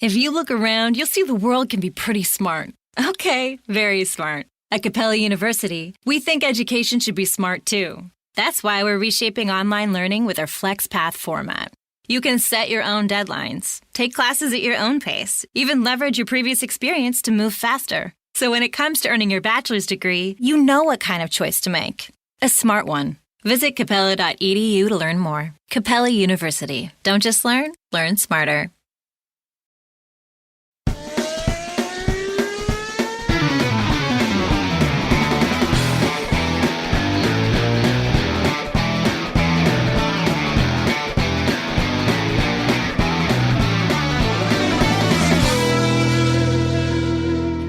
If you look around, you'll see the world can be pretty smart. Okay, very smart. At Capella University, we think education should be smart too. That's why we're reshaping online learning with our FlexPath format. You can set your own deadlines, take classes at your own pace, even leverage your previous experience to move faster. So when it comes to earning your bachelor's degree, you know what kind of choice to make. A smart one. Visit capella.edu to learn more. Capella University. Don't just learn smarter.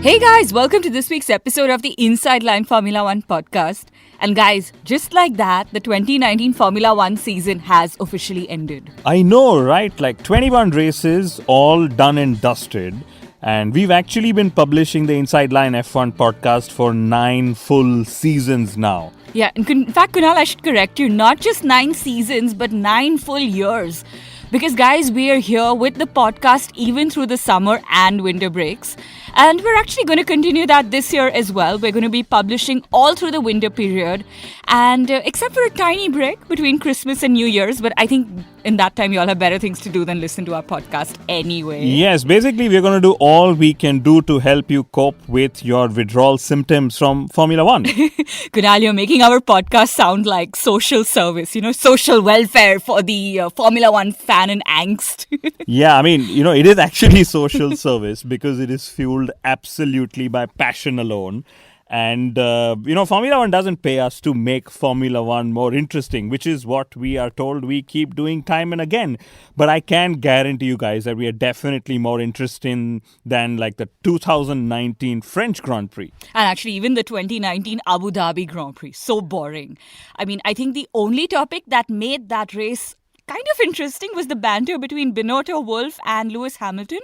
Hey guys, welcome to this week's episode of the Inside Line Formula One podcast. And guys, just like that, the 2019 Formula One season has officially ended. I know, right? Like 21 races, all done and dusted. And we've actually been publishing the Inside Line F1 podcast for 9 full seasons now. Yeah, in fact, Kunal, I should correct you. Not just 9 seasons, but 9 full years. Because guys, we are here with the podcast even through the summer and winter breaks. And we're actually going to continue that this year as well. We're going to be publishing all through the winter period. And except for a tiny break between Christmas and New Year's. But I think in that time, you all have better things to do than listen to our podcast anyway. Yes, basically, we're going to do all we can do to help you cope with your withdrawal symptoms from Formula One. Kunal, you're making our podcast sound like social service, social welfare for the Formula One fan and angst. Yeah, I mean, it is actually social service because it is fueled absolutely by passion alone. And, Formula One doesn't pay us to make Formula One more interesting, which is what we are told we keep doing time and again. But I can guarantee you guys that we are definitely more interesting than like the 2019 French Grand Prix. And actually, even the 2019 Abu Dhabi Grand Prix. So boring. I mean, I think the only topic that made that race kind of interesting was the banter between Binotto, Wolff and Lewis Hamilton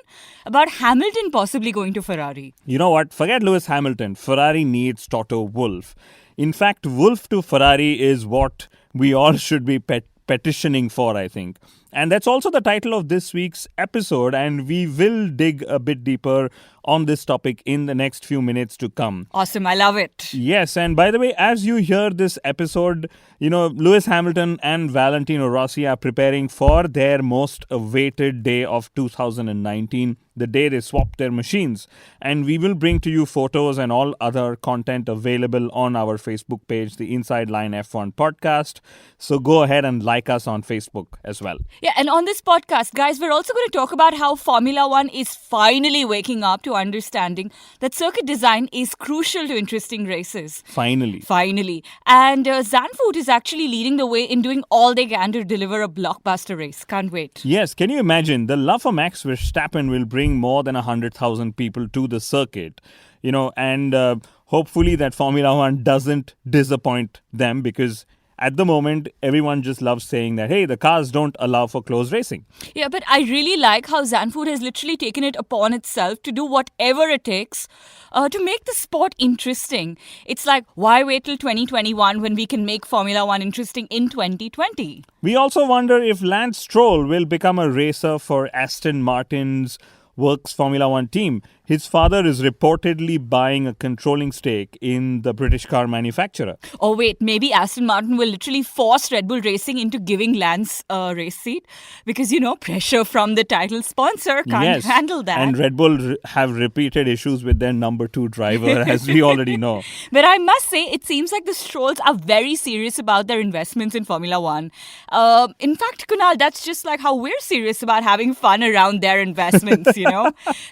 about Hamilton possibly going to Ferrari. You know what? Forget Lewis Hamilton. Ferrari needs Toto Wolff. In fact, Wolff to Ferrari is what we all should be petitioning for, I think. And that's also the title of this week's episode, and we will dig a bit deeper on this topic in the next few minutes to come. Awesome, I love it. Yes, and by the way, as you hear this episode, Lewis Hamilton and Valentino Rossi are preparing for their most awaited day of 2019, the day they swap their machines. And we will bring to you photos and all other content available on our Facebook page, the Inside Line F1 podcast. So go ahead and like us on Facebook as well. Yeah, and on this podcast, guys, we're also going to talk about how Formula One is finally waking up to understanding that circuit design is crucial to interesting races. Finally. And Zandvoort is actually leading the way in doing all they can to deliver a blockbuster race. Can't wait. Yes, can you imagine? The love for Max Verstappen will bring more than 100,000 people to the circuit. And hopefully that Formula One doesn't disappoint them because at the moment, everyone just loves saying that, hey, the cars don't allow for close racing. Yeah, but I really like how Zandvoort has literally taken it upon itself to do whatever it takes to make the sport interesting. It's like, why wait till 2021 when we can make Formula One interesting in 2020? We also wonder if Lance Stroll will become a racer for Aston Martin's Works Formula One team. His father is reportedly buying a controlling stake in the British car manufacturer. Oh wait, maybe Aston Martin will literally force Red Bull Racing into giving Lance a race seat because, pressure from the title sponsor can't handle that. And Red Bull have repeated issues with their number 2 driver, as we already know. But I must say, it seems like the Strolls are very serious about their investments in Formula One. In fact, Kunal, that's just like how we're serious about having fun around their investments,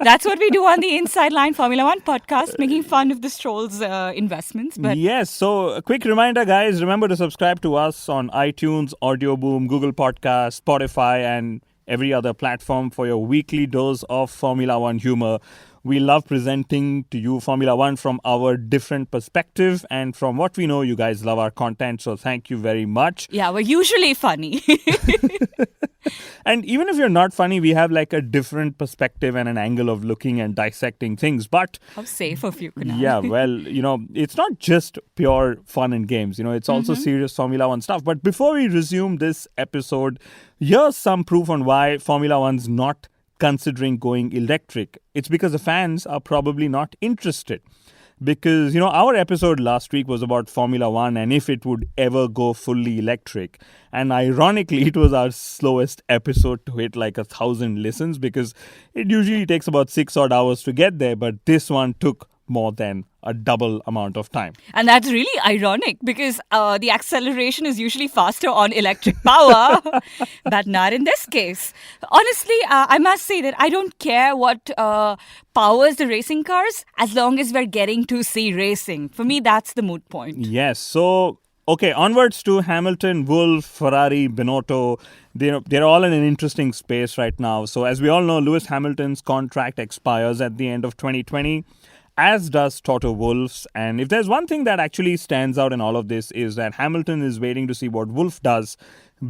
That's what we do on the Inside Line Formula One podcast, making fun of the Strolls' investments. But yes, so a quick reminder, guys, remember to subscribe to us on iTunes, Audio Boom, Google Podcasts, Spotify, and every other platform for your weekly dose of Formula One humor. We love presenting to you Formula One from our different perspective, and from what we know, you guys love our content, so thank you very much. Yeah, we're usually funny. And even if you're not funny, we have like a different perspective and an angle of looking and dissecting things. But how safe of you, Kunal. Yeah, well, it's not just pure fun and games. It's also serious Formula One stuff. But before we resume this episode, here's some proof on why Formula One's not considering going electric? It's because the fans are probably not interested. Because, our episode last week was about Formula One and if it would ever go fully electric. And ironically, it was our slowest episode to hit like 1,000 listens because it usually takes about 6 odd hours to get there. But this one took more than a double amount of time. And that's really ironic because the acceleration is usually faster on electric power, but not in this case. Honestly, I must say that I don't care what powers the racing cars as long as we're getting to see racing. For me, that's the moot point. Yes. So, okay, onwards to Hamilton, Wolff, Ferrari, Binotto. They're all in an interesting space right now. So, as we all know, Lewis Hamilton's contract expires at the end of 2020. As does Toto Wolff's. And if there's one thing that actually stands out in all of this is that Hamilton is waiting to see what Wolff does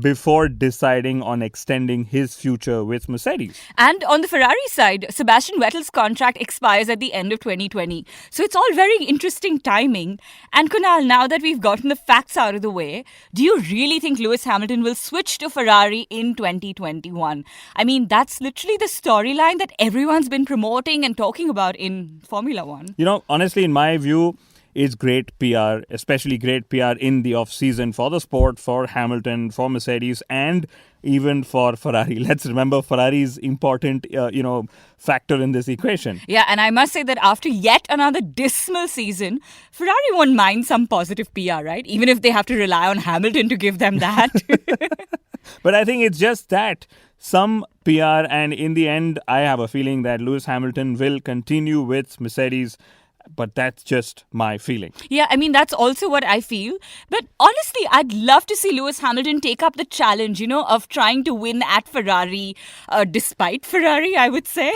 before deciding on extending his future with Mercedes. And on the Ferrari side, Sebastian Vettel's contract expires at the end of 2020. So it's all very interesting timing. And Kunal, now that we've gotten the facts out of the way, do you really think Lewis Hamilton will switch to Ferrari in 2021? I mean, that's literally the storyline that everyone's been promoting and talking about in Formula One. Honestly, in my view, it's great PR, especially great PR in the off-season for the sport, for Hamilton, for Mercedes, and even for Ferrari. Let's remember Ferrari's important, factor in this equation. Yeah, and I must say that after yet another dismal season, Ferrari won't mind some positive PR, right? Even if they have to rely on Hamilton to give them that. But I think it's just that. Some PR, and in the end, I have a feeling that Lewis Hamilton will continue with Mercedes. But that's just my feeling. Yeah, I mean, that's also what I feel. But honestly, I'd love to see Lewis Hamilton take up the challenge, of trying to win at Ferrari, despite Ferrari, I would say,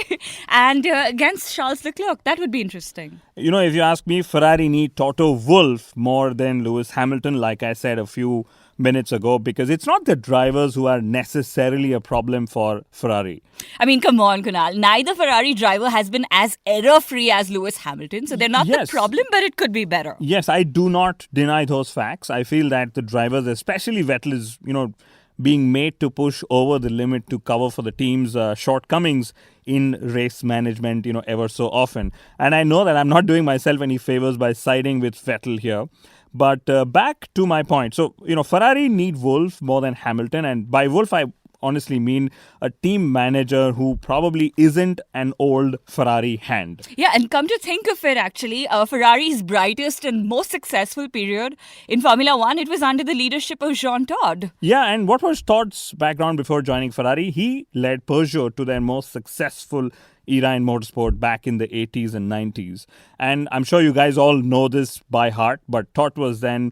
and against Charles Leclerc. That would be interesting. If you ask me, Ferrari need Toto Wolff more than Lewis Hamilton, like I said a few minutes ago, because it's not the drivers who are necessarily a problem for Ferrari. I mean, come on, Kunal. Neither Ferrari driver has been as error-free as Lewis Hamilton, so they're not the problem, but it could be better. Yes, I do not deny those facts. I feel that the drivers, especially Vettel, is, being made to push over the limit to cover for the team's shortcomings in race management, ever so often. And I know that I'm not doing myself any favors by siding with Vettel here. But back to my point. So, Ferrari need Wolff more than Hamilton. And by Wolff, I honestly mean a team manager who probably isn't an old Ferrari hand. Yeah, and come to think of it, actually, Ferrari's brightest and most successful period in Formula One, it was under the leadership of Jean Todt. Yeah, and what was Todt's background before joining Ferrari? He led Peugeot to their most successful era in motorsport back in the 80s and 90s. And I'm sure you guys all know this by heart, but Todt was then,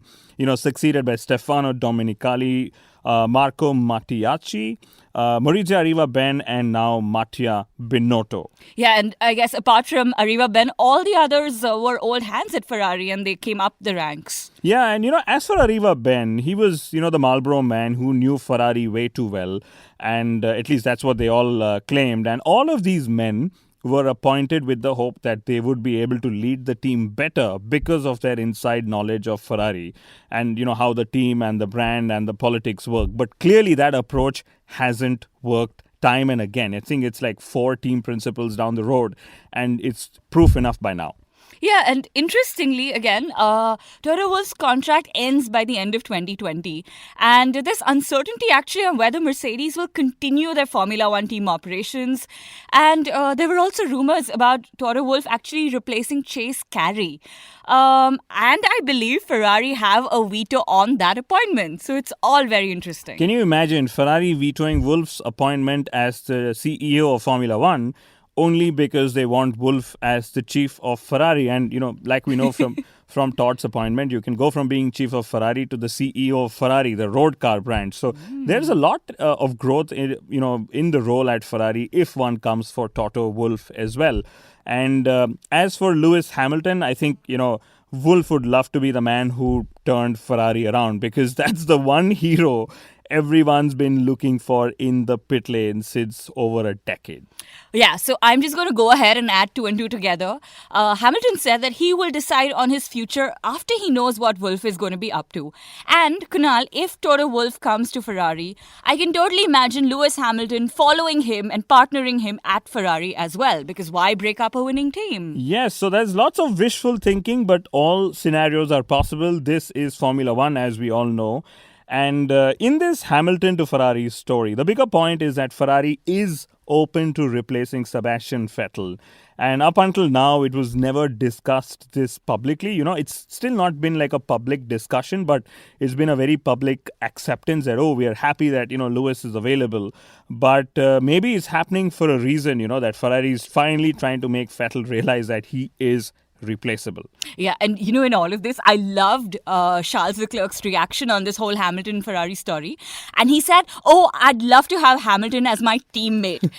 succeeded by Stefano Domenicali, Marco Mattiacci, Maurizio Arriva-Ben, and now Mattia Binotto. Yeah, and I guess apart from Arriva-Ben, all the others were old hands at Ferrari and they came up the ranks. Yeah, and as for Arriva-Ben, he was, the Marlboro man who knew Ferrari way too well. And at least that's what they all claimed. And all of these men were appointed with the hope that they would be able to lead the team better because of their inside knowledge of Ferrari and, how the team and the brand and the politics work. But clearly that approach hasn't worked time and again. I think it's like 4 team principals down the road, and it's proof enough by now. Yeah, and interestingly, again, Toto Wolff's contract ends by the end of 2020. And there's uncertainty actually on whether Mercedes will continue their Formula One team operations. And there were also rumors about Toto Wolff actually replacing Chase Carey. And I believe Ferrari have a veto on that appointment. So it's all very interesting. Can you imagine Ferrari vetoing Wolff's appointment as the CEO of Formula One only because they want Wolff as the chief of Ferrari? And, like we know from Todt's appointment, you can go from being chief of Ferrari to the CEO of Ferrari, the road car brand. So there's a lot of growth, in the role at Ferrari if one comes for Toto Wolff as well. And as for Lewis Hamilton, I think, Wolff would love to be the man who turned Ferrari around, because that's the one hero everyone's been looking for in the pit lane since over a decade. Yeah, so I'm just going to go ahead and add two and two together. Hamilton said that he will decide on his future after he knows what Wolff is going to be up to. And Kunal, if Toto Wolff comes to Ferrari, I can totally imagine Lewis Hamilton following him and partnering him at Ferrari as well. Because why break up a winning team? Yes, so there's lots of wishful thinking, but all scenarios are possible. This is Formula One, as we all know. And in this Hamilton to Ferrari story, the bigger point is that Ferrari is open to replacing Sebastian Vettel. And up until now, it was never discussed this publicly. It's still not been like a public discussion, but it's been a very public acceptance that, we are happy that, Lewis is available. But maybe it's happening for a reason, that Ferrari is finally trying to make Vettel realize that he is replaceable. Yeah, and in all of this, I loved Charles Leclerc's reaction on this whole Hamilton-Ferrari story. And he said, I'd love to have Hamilton as my teammate.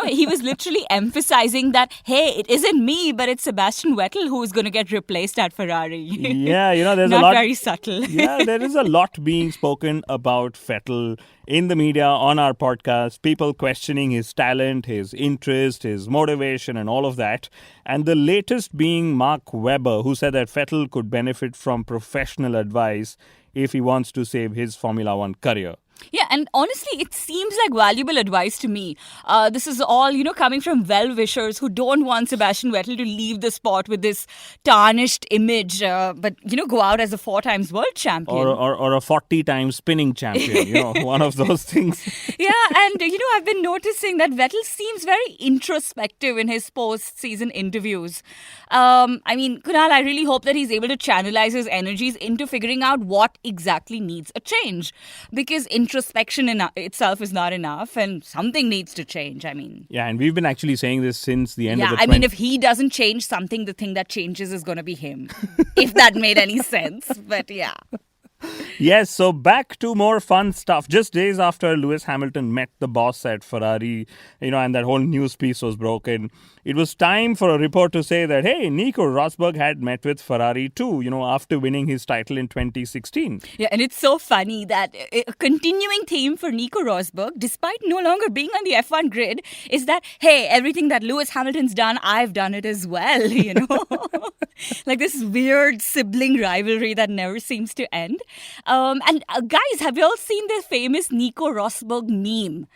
He was literally emphasizing that, hey, it isn't me, but it's Sebastian Vettel who is going to get replaced at Ferrari. Yeah, there's Not a lot. very subtle. Yeah, there is a lot being spoken about Vettel in the media, on our podcast, people questioning his talent, his interest, his motivation, and all of that. And the latest being Mark Webber, who said that Vettel could benefit from professional advice if he wants to save his Formula One career. Yeah, and honestly, it seems like valuable advice to me. This is all, coming from well-wishers who don't want Sebastian Vettel to leave the sport with this tarnished image, but, go out as a 4 times world champion. Or a 40 times spinning champion, one of those things. Yeah, and, I've been noticing that Vettel seems very introspective in his post-season interviews. Kunal, I really hope that he's able to channelize his energies into figuring out what exactly needs a change. Because introspection in itself is not enough and something needs to change. Yeah, and we've been actually saying this since the end of the if he doesn't change something, the thing that changes is going to be him. If that made any sense. But yeah. Yes, so back to more fun stuff. Just days after Lewis Hamilton met the boss at Ferrari, and that whole news piece was broken, it was time for a report to say that, hey, Nico Rosberg had met with Ferrari too, after winning his title in 2016. Yeah, and it's so funny that a continuing theme for Nico Rosberg, despite no longer being on the F1 grid, is that, hey, everything that Lewis Hamilton's done, I've done it as well, Like this weird sibling rivalry that never seems to end. Guys, have you all seen the famous Nico Rosberg meme?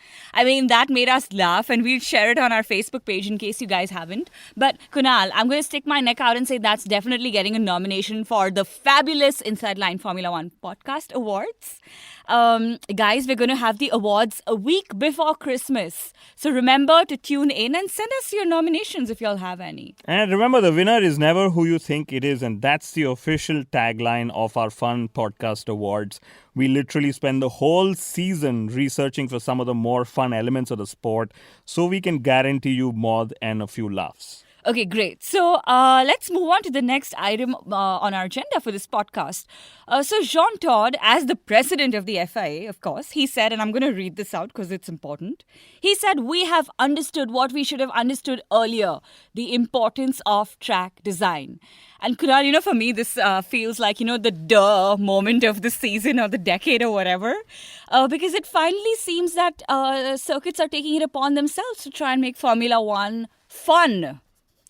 That made us laugh, and we'll share it on our Facebook page in case you guys haven't. But Kunal, I'm going to stick my neck out and say that's definitely getting a nomination for the fabulous Inside Line Formula One Podcast Awards. Guys, we're going to have the awards a week before Christmas. So remember to tune in and send us your nominations if y'all have any. And remember, the winner is never who you think it is. And that's the official tagline of our Fun Podcast Awards. We literally spend the whole season researching for some of the more fun elements of the sport so we can guarantee you more than a few laughs. Okay, great. So let's move on to the next item on our agenda for this podcast. So Jean Todt, as the president of the FIA, of course, he said, and I'm going to read this out because it's important. He said, we have understood what we should have understood earlier, the importance of track design. And Kunal, for me, this feels like, the duh moment of the season or the decade or whatever. Because it finally seems that circuits are taking it upon themselves to try and make Formula One fun.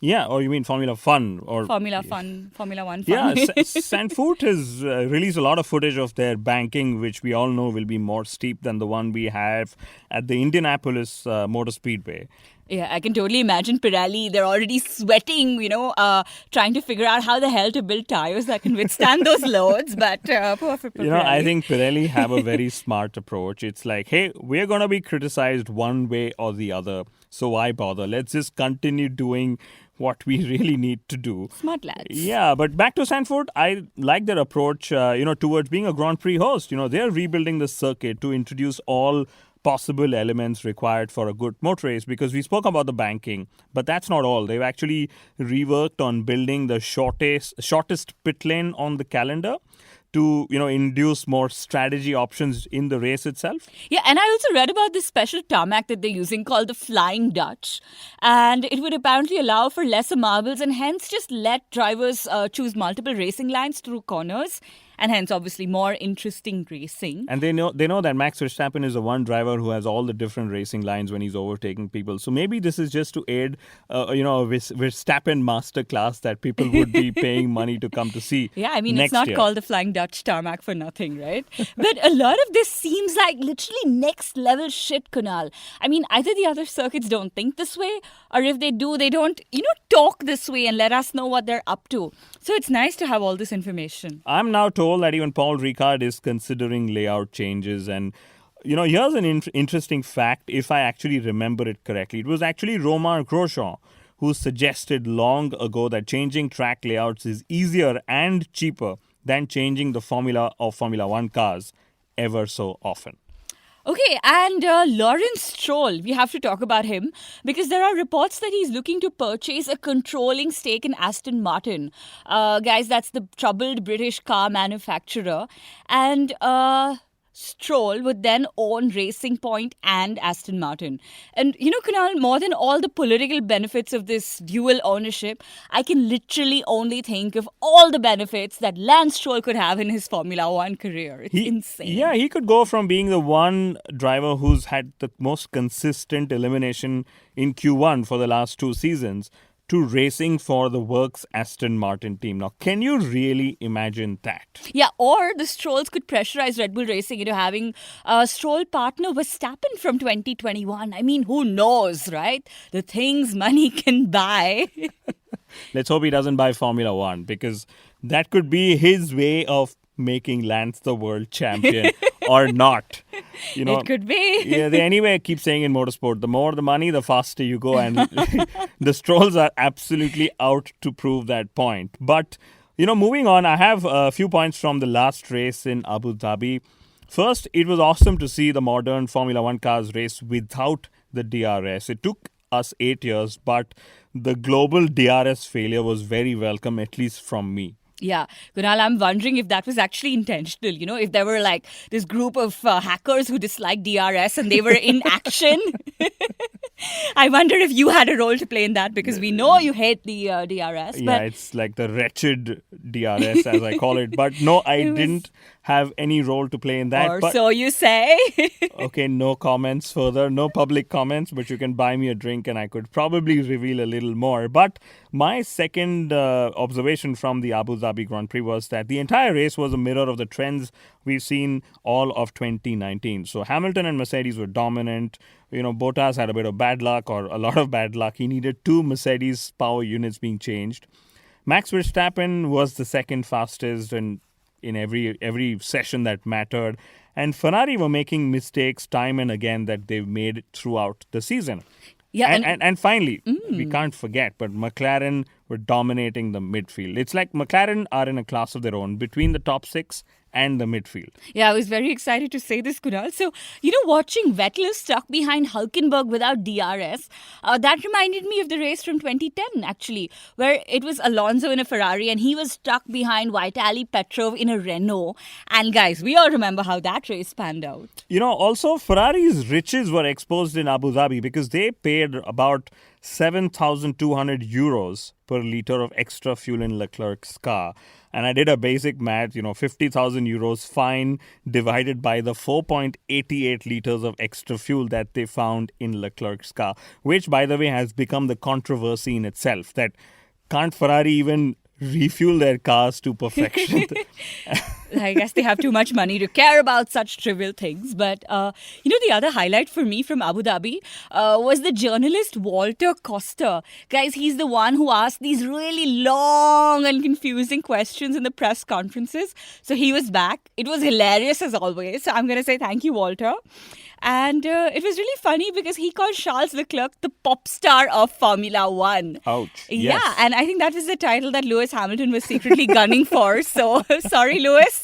Yeah, or you mean Formula Fun? Or Formula One fun. Yeah, Zandvoort has released a lot of footage of their banking, which we all know will be more steep than the one we have at the Indianapolis Motor Speedway. Yeah, I can totally imagine Pirelli. They're already sweating, trying to figure out how the hell to build tires that can withstand those loads. But poor for Pirelli. I think Pirelli have a very smart approach. It's like, hey, we're going to be criticized one way or the other. So why bother? Let's just continue doing what we really need to do. Smart lads. Yeah, but back to Zandvoort, I like their approach, towards being a Grand Prix host. They're rebuilding the circuit to introduce all possible elements required for a good motor race, because we spoke about the banking, but that's not all. They've actually reworked on building the shortest pit lane on the calendar to, induce more strategy options in the race itself. Yeah, and I also read about this special tarmac that they're using called the Flying Dutch. And it would apparently allow for lesser marbles and hence just let drivers choose multiple racing lines through corners. and hence obviously more interesting racing. And they know that Max Verstappen is the one driver who has all the different racing lines when he's overtaking people. So maybe this is just to aid, a Verstappen masterclass that people would be paying money to come to see. Yeah, I mean, next it's not year. called the Flying Dutch tarmac for nothing, right? But a lot of this seems like literally next level shit, Kunal. I mean, either the other circuits don't think this way, or if they do, they don't, talk this way and let us know what they're up to. So it's nice to have all this information. I'm now told that even Paul Ricard is considering layout changes. And, here's an interesting fact, if I actually remember it correctly. It was actually Romain Grosjean who suggested long ago that changing track layouts is easier and cheaper than changing the formula of Formula One cars ever so often. Okay, and Lawrence Stroll, we have to talk about him because there are reports that he's looking to purchase a controlling stake in Aston Martin. Guys, that's the troubled British car manufacturer. And Stroll would then own Racing Point and Aston Martin. And Kunal, more than all the political benefits of this dual ownership, I can literally only think of all the benefits that Lance Stroll could have in his Formula One career. It's insane. Yeah, he could go from being the one driver who's had the most consistent elimination in Q1 for the last 2 seasons to racing for the works Aston Martin team. Now, can you really imagine that? Yeah, or the Strolls could pressurize Red Bull Racing into having Stroll partner Verstappen from 2021. I mean, who knows, right? The things money can buy. Let's hope he doesn't buy Formula One, because that could be his way of making Lance the world champion or not. It could be. Yeah, they anyway keep saying in motorsport, the more the money, the faster you go. And the Strolls are absolutely out to prove that point. But, moving on, I have a few points from the last race in Abu Dhabi. First, it was awesome to see the modern Formula One cars race without the DRS. It took us 8 years, but the global DRS failure was very welcome, at least from me. Yeah, Kunal, I'm wondering if that was actually intentional, if there were like this group of hackers who disliked DRS and they were in action. I wonder if you had a role to play in that, because we know you hate the DRS. Yeah, it's like the wretched DRS, as I call it. But no, I didn't have any role to play in that. Or but, so you say. Okay, no comments further, no public comments, but you can buy me a drink and I could probably reveal a little more. But my second observation from the Abu Dhabi Grand Prix was that the entire race was a mirror of the trends we've seen all of 2019. So Hamilton and Mercedes were dominant. Bottas had a bit of bad luck, or a lot of bad luck. He needed 2 Mercedes power units being changed. Max Verstappen was the second fastest in every session that mattered. And Ferrari were making mistakes time and again that they've made throughout the season. Yeah, and finally, we can't forget, but McLaren were dominating the midfield. It's like McLaren are in a class of their own between the top 6 and the midfield. Yeah, I was very excited to say this, Kunal. So, watching Vettel stuck behind Hulkenberg without DRS, that reminded me of the race from 2010, actually, where it was Alonso in a Ferrari and he was stuck behind Vitaly Petrov in a Renault. And guys, we all remember how that race panned out. Also Ferrari's riches were exposed in Abu Dhabi because they paid about 7,200 euros per litre of extra fuel in Leclerc's car. And I did a basic math, 50,000 euros fine divided by the 4.88 litres of extra fuel that they found in Leclerc's car, which, by the way, has become the controversy in itself, that can't Ferrari even refuel their cars to perfection? I guess they have too much money to care about such trivial things. But, the other highlight for me from Abu Dhabi was the journalist Walter Costa. Guys, he's the one who asked these really long and confusing questions in the press conferences. So he was back. It was hilarious as always. So I'm going to say thank you, Walter. And it was really funny because he called Charles Leclerc the pop star of Formula One. Ouch. Yeah, Yes. and I think that was the title that Lewis Hamilton was secretly gunning for. So, sorry, Lewis.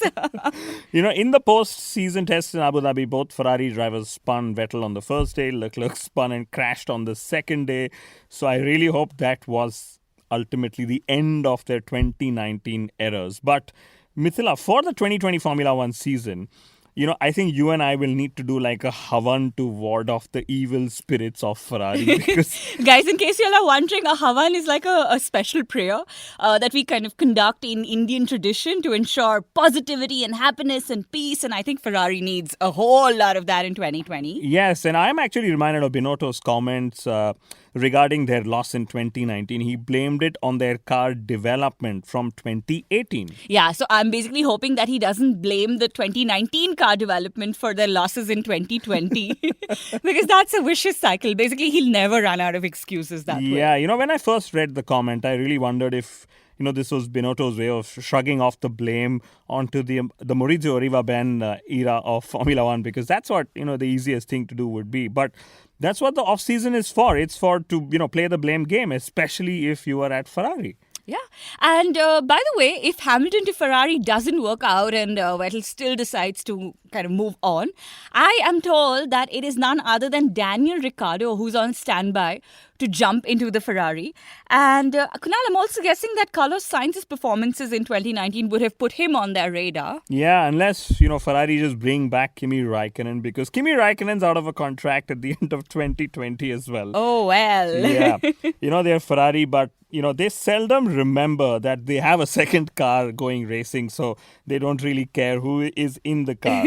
In the post-season tests in Abu Dhabi, both Ferrari drivers spun Vettel on the first day. Leclerc spun and crashed on the second day. So I really hope that was ultimately the end of their 2019 errors. But Mithila, for the 2020 Formula One season, I think you and I will need to do like a Havan to ward off the evil spirits of Ferrari. Because Guys, in case you all are wondering, a Havan is like a special prayer that we kind of conduct in Indian tradition to ensure positivity and happiness and peace. And I think Ferrari needs a whole lot of that in 2020. yes, and I'm actually reminded of Binotto's comments regarding their loss in 2019. He blamed it on their car development from 2018. Yeah, so I'm basically hoping that he doesn't blame the 2019 car development for their losses in 2020 because that's a vicious cycle. Basically, he'll never run out of excuses that way. Yeah, when I first read the comment, I really wondered if this was Binotto's way of shrugging off the blame onto the Maurizio Arriva-Ben era of Formula One, because that's what, the easiest thing to do would be. But that's what the off-season is for. It's for to, play the blame game, especially if you are at Ferrari. Yeah. And by the way, if Hamilton to Ferrari doesn't work out and Vettel still decides to kind of move on, I am told that it is none other than Daniel Ricciardo who's on standby to jump into the Ferrari. And Kunal, I'm also guessing that Carlos Sainz's performances in 2019 would have put him on their radar. Yeah, unless, Ferrari just bring back Kimi Raikkonen, because Kimi Raikkonen's out of a contract at the end of 2020 as well. Oh, well. Yeah. They're Ferrari, but they seldom remember that they have a second car going racing, so they don't really care who is in the car.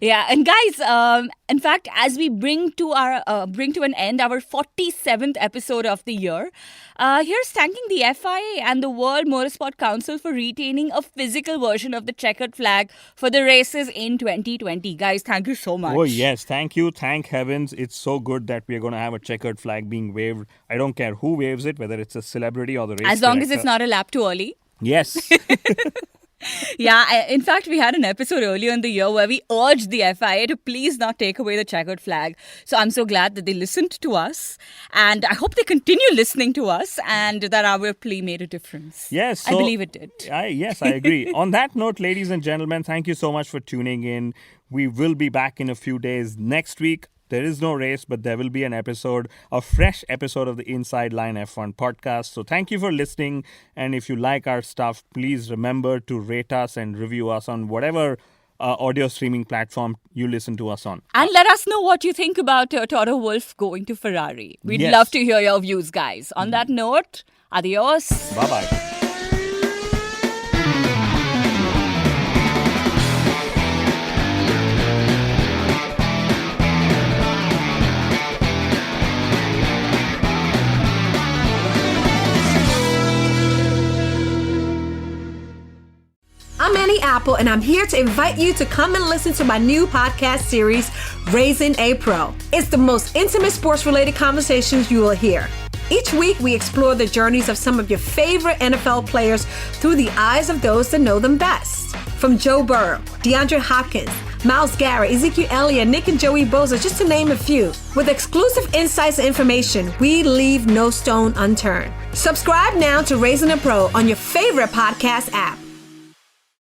Yeah, and guys, in fact, as we bring to an end our 47th episode of the year, here's thanking the FIA and the World Motorsport Council for retaining a physical version of the checkered flag for the races in 2020. Guys, thank you so much. Oh, yes. Thank you. Thank heavens. It's so good that we're going to have a checkered flag being waved. I don't care who waves it, whether it's a celebrity or the race as long director. as it's not a lap too early. Yes. Yeah, in fact, we had an episode earlier in the year where we urged the FIA to please not take away the checkered flag. So I'm so glad that they listened to us, and I hope they continue listening to us, and that our plea made a difference. Yes. I believe it did. Yes, I agree. On that note, ladies and gentlemen, thank you so much for tuning in. We will be back in a few days. Next week, there is no race, but there will be a fresh episode of the Inside Line F1 podcast. So thank you for listening. And if you like our stuff, please remember to rate us and review us on whatever audio streaming platform you listen to us on. And let us know what you think about Toto Wolff going to Ferrari. We'd Yes. love to hear your views, guys. On that note, adios. Bye-bye. I'm Annie Apple, and I'm here to invite you to come and listen to my new podcast series, Raising a Pro. It's the most intimate sports-related conversations you will hear. Each week, we explore the journeys of some of your favorite NFL players through the eyes of those that know them best. From Joe Burrow, DeAndre Hopkins, Myles Garrett, Ezekiel Elliott, Nick and Joey Bosa, just to name a few. With exclusive insights and information, we leave no stone unturned. Subscribe now to Raising a Pro on your favorite podcast app.